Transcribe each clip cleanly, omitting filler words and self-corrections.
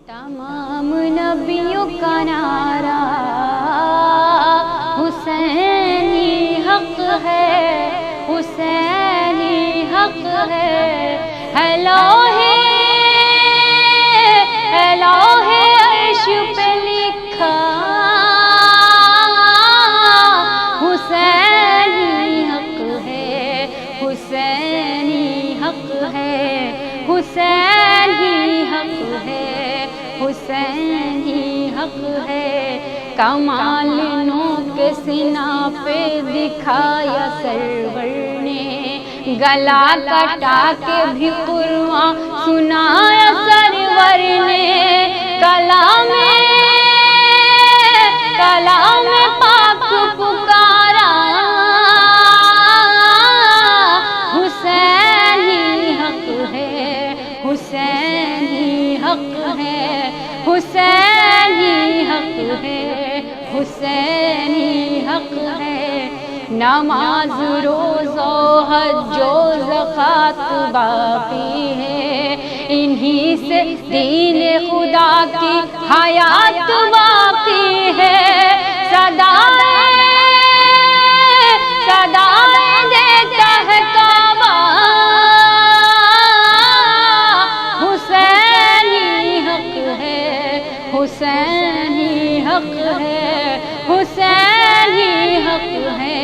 تمام نبیوں کا نعرہ حسینی حق ہے، حسینی حق ہے لوحے عرش پہ لکھا حسینی حق ہے، حسینی حق ہے، حسینی حق ہے، حسینی حق ہے۔ کمال نوک سینہ پہ دکھایا سرور نے، گلا کٹا کے بھی قرآن سنایا سرور نے، کلام پاک پکارا حسینی حق ہے، حسینی حق ہے، حسینی حق ہے، حسینی حق ہے۔ نماز روزہ حج و زکوٰۃ باقی ہے، انہی سے دین خدا کی حیات باقی ہے۔ صدائیں دیتا ہے کعبہ حسینی حق ہے، حسینی حق ہے، حسینی حق ہے،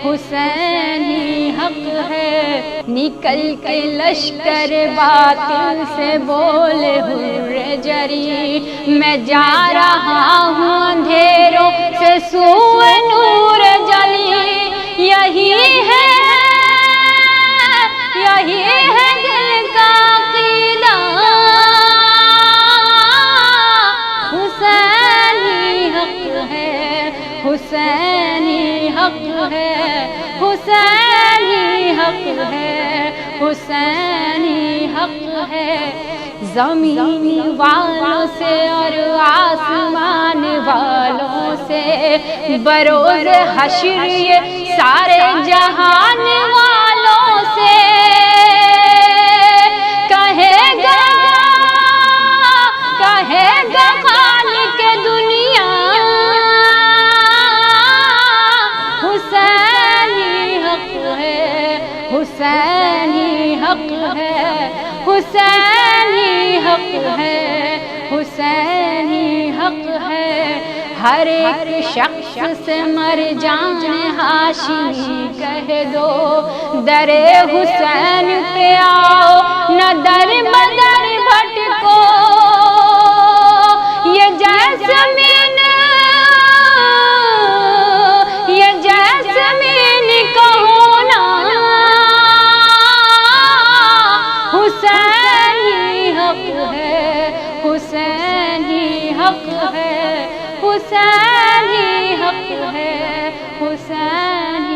حسینی حق ہے۔ نکل کے لشکر باطل سے بولے حر جری، میں جا رہا ہوں اندھیروں سے سوئے نور جلی، یہی ہے دل کا عقیدہ حسینی حق ہے، حسینی حق ہے، حسینی حق ہے، حسینی حق ہے۔ زمین والوں سے اور آسمان والوں سے بروز حشر یہ سارے جہان والوں سے کہے گا خالق دنیا حسینی حق ہے، حسینی حق ہے، حسینی حق ہے، حسینی حق ہے۔ ہر ایک شخص سے مر جانے ہاشمی کہہ دو، در حسین پہ آؤ نہ در بدر بھٹکو، یہ جیسمین کہو نا حسینی حق ہے، حسینی حق ہے، حسینی حق ہے، حسینی